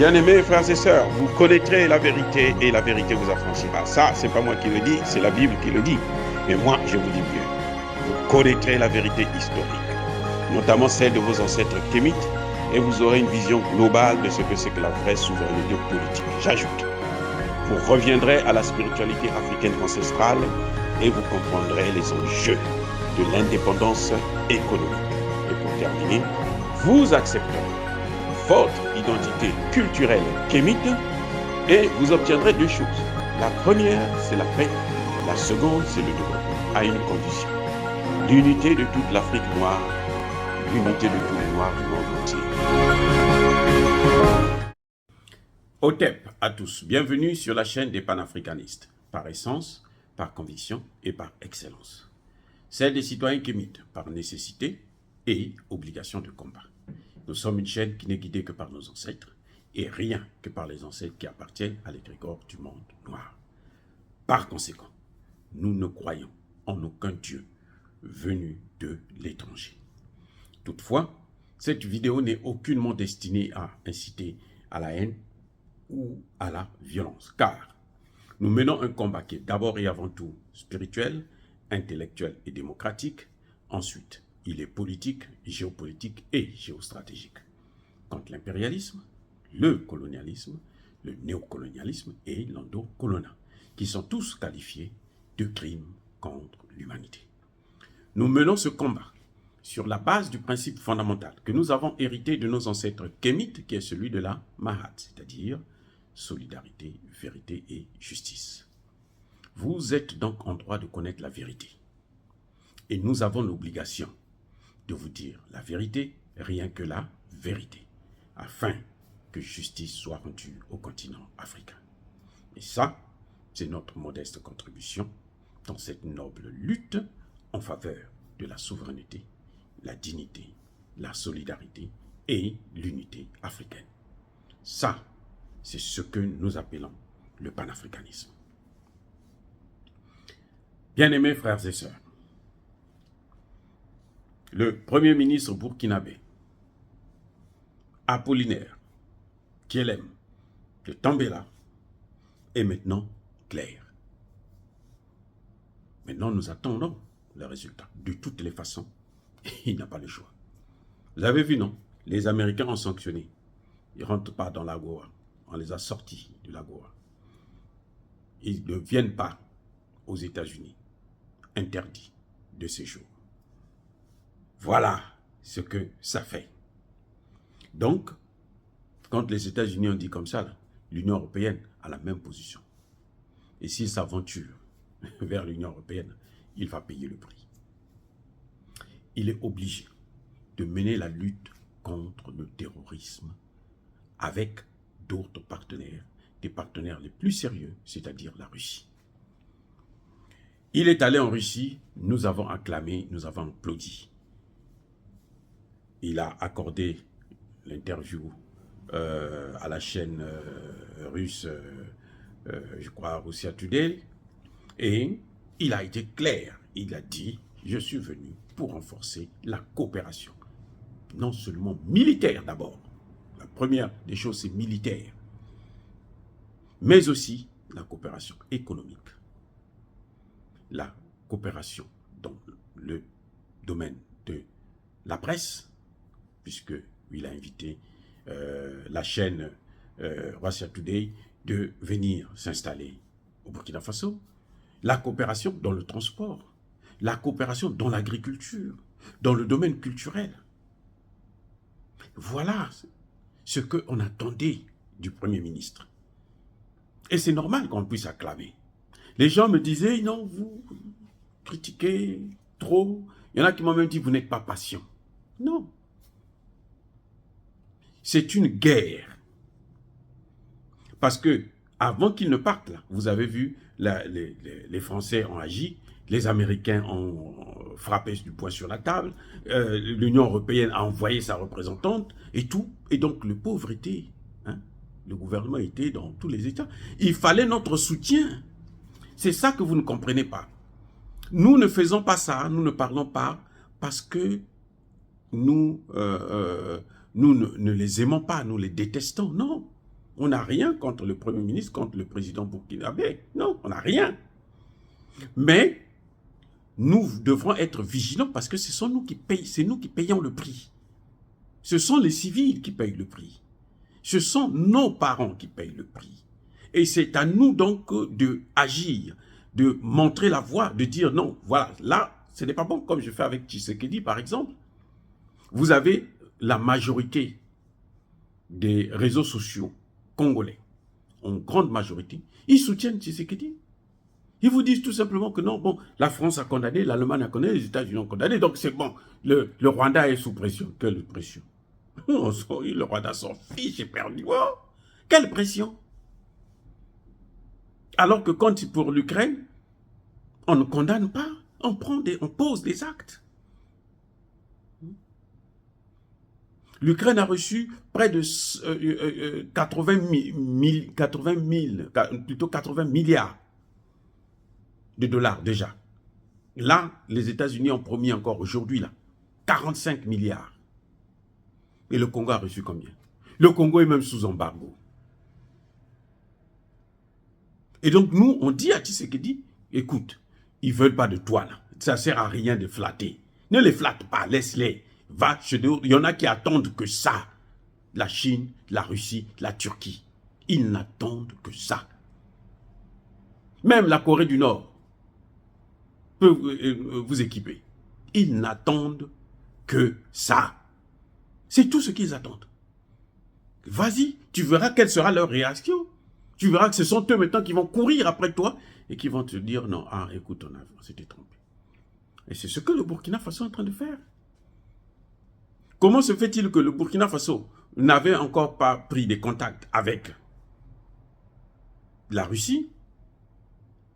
Bien-aimés frères et sœurs, vous connaîtrez la vérité et la vérité vous affranchira. Ça, c'est pas moi qui le dis, c'est la Bible qui le dit. Mais moi, je vous dis mieux. Vous connaîtrez la vérité historique, notamment celle de vos ancêtres kémites, et vous aurez une vision globale de ce que c'est que la vraie souveraineté politique. J'ajoute, vous reviendrez à la spiritualité africaine ancestrale et vous comprendrez les enjeux de l'indépendance économique. Et pour terminer, vous accepterez votre identité culturelle kémite et vous obtiendrez deux choses. La première, c'est la paix. La seconde, c'est le développement, à une condition. L'unité de toute l'Afrique noire, l'unité de tous les Noirs du monde entier. Otep à tous, bienvenue sur la chaîne des panafricanistes, par essence, par conviction et par excellence. Celle des citoyens kémites, par nécessité et obligation de combat. Nous sommes une chaîne qui n'est guidée que par nos ancêtres et rien que par les ancêtres qui appartiennent à l'égrégore du monde noir. Par conséquent, nous ne croyons en aucun Dieu venu de l'étranger. Toutefois, cette vidéo n'est aucunement destinée à inciter à la haine ou à la violence, car nous menons un combat qui est d'abord et avant tout spirituel, intellectuel et démocratique. Ensuite, il est politique, géopolitique et géostratégique. Contre l'impérialisme, le colonialisme, le néocolonialisme et l'endocoloniat, qui sont tous qualifiés de crimes contre l'humanité. Nous menons ce combat sur la base du principe fondamental que nous avons hérité de nos ancêtres kémites, qui est celui de la Mahat, c'est-à-dire solidarité, vérité et justice. Vous êtes donc en droit de connaître la vérité. Et nous avons l'obligation de vous dire la vérité, rien que la vérité, afin que justice soit rendue au continent africain. Et ça, c'est notre modeste contribution dans cette noble lutte en faveur de la souveraineté, la dignité, la solidarité et l'unité africaine. Ça, c'est ce que nous appelons le panafricanisme. Bien-aimés frères et sœurs, le premier ministre burkinabé, Apollinaire, Kielem, de Tambela, est maintenant clair. Maintenant, nous attendons le résultat. De toutes les façons, il n'a pas le choix. Vous avez vu, non? Les Américains ont sanctionné. Ils ne rentrent pas dans l'AGOA. On les a sortis de l'AGOA. Ils ne viennent pas aux États-Unis. Interdit de séjour. Voilà ce que ça fait. Donc, quand les États-Unis ont dit comme ça, l'Union européenne a la même position. Et s'il s'aventure vers l'Union européenne, il va payer le prix. Il est obligé de mener la lutte contre le terrorisme avec d'autres partenaires, des partenaires les plus sérieux, c'est-à-dire la Russie. Il est allé en Russie, nous avons acclamé, nous avons applaudi. Il a accordé l'interview à la chaîne russe, je crois, Russia Today, et il a été clair. Il a dit, je suis venu pour renforcer la coopération, non seulement militaire d'abord. La première des choses, c'est militaire, mais aussi la coopération économique, la coopération dans le domaine de la presse, puisqu'il a invité la chaîne Russia Today de venir s'installer au Burkina Faso, la coopération dans le transport, la coopération dans l'agriculture, dans le domaine culturel. Voilà ce qu'on attendait du Premier ministre. Et c'est normal qu'on puisse acclamer. Les gens me disaient, non, vous critiquez trop. Il y en a qui m'ont même dit, vous n'êtes pas patient. Non. C'est une guerre. Parce que avant qu'ils ne partent, là, vous avez vu, les Français ont agi, les Américains ont frappé du poing sur la table, l'Union européenne a envoyé sa représentante et tout. Et donc le pauvre était, le gouvernement était dans tous les États. Il fallait notre soutien. C'est ça que vous ne comprenez pas. Nous ne faisons pas ça, nous ne parlons pas parce que nous ne les aimons pas, nous les détestons. Non. On n'a rien contre le Premier ministre, contre le président burkinabé. Non, on n'a rien. Mais nous devrons être vigilants parce que ce sont nous qui payons, c'est nous qui payons le prix. Ce sont les civils qui payent le prix. Ce sont nos parents qui payent le prix. Et c'est à nous donc d'agir, de montrer la voie, de dire non, voilà, là, ce n'est pas bon, comme je fais avec Tshisekedi par exemple. Vous avez la majorité des réseaux sociaux congolais, en grande majorité, ils soutiennent Tshisekedi. Ils vous disent tout simplement que non, bon, la France a condamné, l'Allemagne a condamné, les États-Unis ont condamné, donc c'est bon, le Rwanda est sous pression. Quelle pression? Le Rwanda s'en fiche, éperdu. Oh, quelle pression? Alors que quand c'est pour l'Ukraine, on ne condamne pas, on pose des actes. L'Ukraine a reçu près de 80 milliards de dollars déjà. Là, les États-Unis ont promis encore aujourd'hui, là, 45 milliards. Et le Congo a reçu combien? Le Congo est même sous embargo. Et donc, nous, on dit à Tshisekedi, écoute, ils ne veulent pas de toi, là. Ça ne sert à rien de flatter. Ne les flatte pas, laisse-les. Va chez eux. Il y en a qui attendent que ça. La Chine, la Russie, la Turquie. Ils n'attendent que ça. Même la Corée du Nord peut vous équiper. Ils n'attendent que ça. C'est tout ce qu'ils attendent. Vas-y, tu verras quelle sera leur réaction. Tu verras que ce sont eux maintenant qui vont courir après toi et qui vont te dire non, ah, écoute, on s'était trompé. Et c'est ce que le Burkina Faso est en train de faire. Comment se fait-il que le Burkina Faso n'avait encore pas pris des contacts avec la Russie?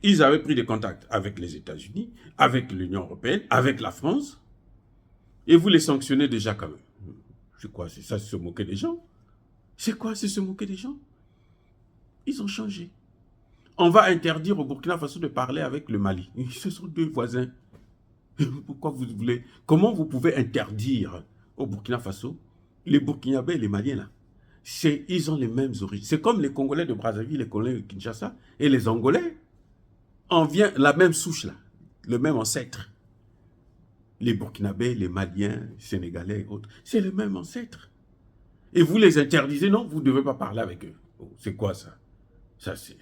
Ils avaient pris des contacts avec les États-Unis, avec l'Union européenne, avec la France. Et vous les sanctionnez déjà quand même. C'est quoi? C'est ça, c'est se moquer des gens? C'est quoi? C'est se moquer des gens? Ils ont changé. On va interdire au Burkina Faso de parler avec le Mali. Ce sont deux voisins. Pourquoi vous voulez? Comment vous pouvez interdire au Burkina Faso les Burkinabés et les Maliens là? Ils ont les mêmes origines. C'est comme les Congolais de Brazzaville, les Congolais de Kinshasa et les Angolais. On vient la même souche là, le même ancêtre. Les Burkinabés, les Maliens, les Sénégalais et autres, c'est le même ancêtre. Et vous les interdisez, non, vous ne devez pas parler avec eux. Oh, c'est quoi ça? Ça, c'est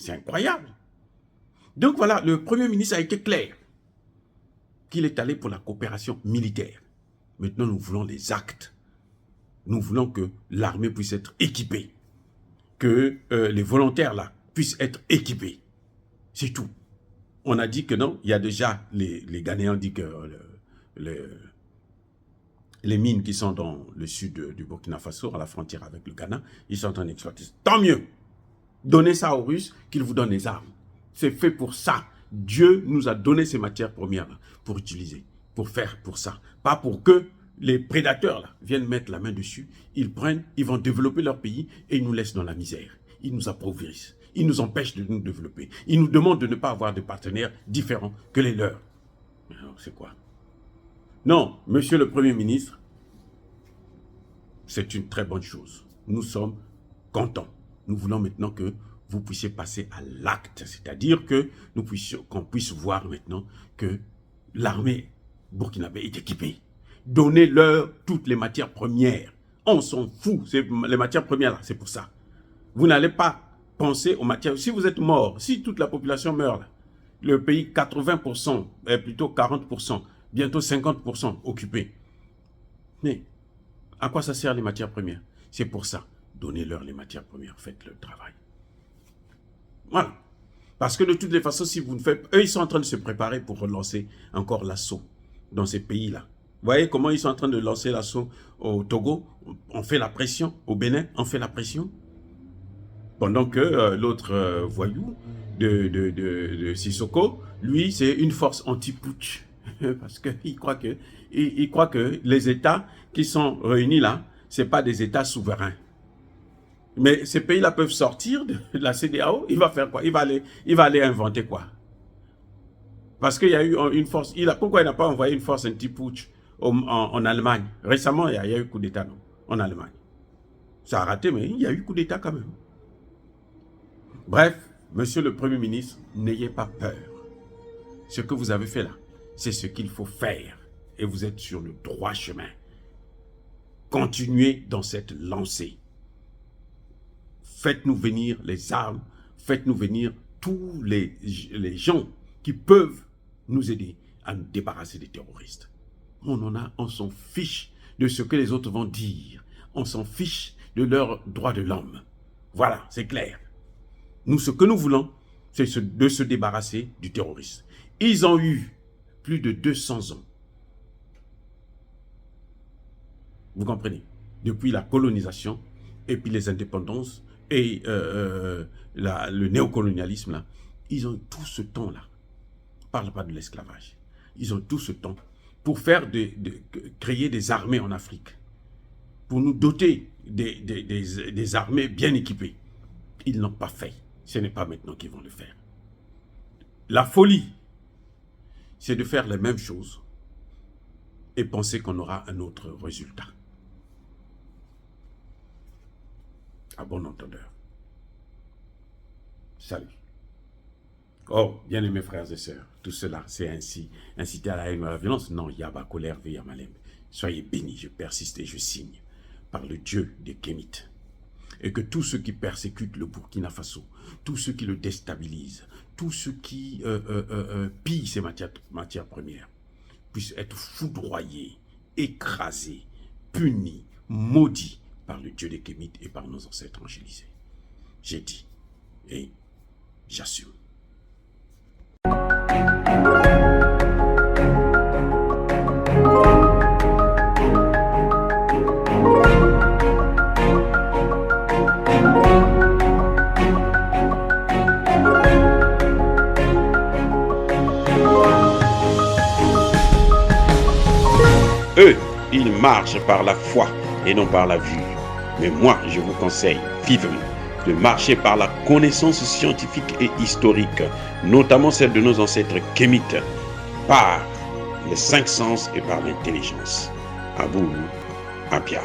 incroyable. Donc voilà, le Premier ministre a été clair qu'il est allé pour la coopération militaire. Maintenant, nous voulons les actes. Nous voulons que l'armée puisse être équipée, que les volontaires là puissent être équipés. C'est tout. On a dit que non, il y a déjà, les Ghanéens disent que les mines qui sont dans le sud du Burkina Faso, à la frontière avec le Ghana, ils sont en train d'exploiter. Tant mieux. Donnez ça aux Russes, qu'ils vous donnent les armes. C'est fait pour ça. Dieu nous a donné ces matières premières là, pour utiliser, pour faire pour ça. Pas pour que les prédateurs là, viennent mettre la main dessus. Ils prennent, ils vont développer leur pays et ils nous laissent dans la misère. Ils nous appauvrissent. Ils nous empêchent de nous développer. Ils nous demandent de ne pas avoir de partenaires différents que les leurs. Alors, c'est quoi? Non, monsieur le Premier ministre, c'est une très bonne chose. Nous sommes contents. Nous voulons maintenant que vous puissiez passer à l'acte, c'est-à-dire que qu'on puisse voir maintenant que l'armée burkinabé est équipée. Donnez-leur toutes les matières premières. On s'en fout. Les matières premières, là, c'est pour ça. Vous n'allez pas penser aux matières. Si vous êtes mort, si toute la population meurt, là, le pays 80%, plutôt 40%, bientôt 50% occupé. Mais à quoi ça sert les matières premières? C'est pour ça. Donnez-leur les matières premières, faites le travail. Voilà. Parce que de toutes les façons, si vous ne faites... Eux, ils sont en train de se préparer pour relancer encore l'assaut dans ces pays-là. Vous voyez comment ils sont en train de lancer l'assaut au Togo? On fait la pression. Au Bénin, on fait la pression. Pendant que l'autre voyou de Sissoko, lui, c'est une force anti-putsch. Parce qu'il croit que les États qui sont réunis là, ce n'est pas des États souverains. Mais ces pays-là peuvent sortir de la CEDEAO, il va faire quoi? Il va aller inventer quoi? Parce qu'il y a eu une force... Pourquoi il n'a pas envoyé une force anti-putsch en Allemagne? Récemment, il y a eu coup d'État en Allemagne. Ça a raté, mais il y a eu coup d'État quand même. Bref, monsieur le Premier ministre, n'ayez pas peur. Ce que vous avez fait là, c'est ce qu'il faut faire. Et vous êtes sur le droit chemin. Continuez dans cette lancée. Faites-nous venir les armes, faites-nous venir tous les gens qui peuvent nous aider à nous débarrasser des terroristes. On s'en fiche de ce que les autres vont dire. On s'en fiche de leurs droits de l'homme. Voilà, c'est clair. Nous, ce que nous voulons, c'est de se débarrasser du terrorisme. Ils ont eu plus de 200 ans. Vous comprenez? Depuis la colonisation et puis les indépendances et le néocolonialisme, là, ils ont eu tout ce temps-là. On ne parle pas de l'esclavage. Ils ont tout ce temps pour faire créer des armées en Afrique, pour nous doter des armées bien équipées. Ils ne l'ont pas fait. Ce n'est pas maintenant qu'ils vont le faire. La folie, c'est de faire les mêmes choses et penser qu'on aura un autre résultat. À bon entendeur. Salut. Oh, bien-aimés frères et sœurs, tout cela, c'est ainsi inciter à la haine ou à la violence. Non, Yaba, colère, Yamalem. Soyez bénis, je persiste et je signe par le Dieu des Kémites. Et que tous ceux qui persécutent le Burkina Faso, tous ceux qui le déstabilisent, tous ceux qui pillent ces matières premières, puissent être foudroyés, écrasés, punis, maudits par le Dieu des Kémites et par nos ancêtres angélisés. J'ai dit et j'assume. Eux, ils marchent par la foi et non par la vue. Mais moi, je vous conseille vivement de marcher par la connaissance scientifique et historique, notamment celle de nos ancêtres kémites, par les 5 sens et par l'intelligence. À vous, Apia.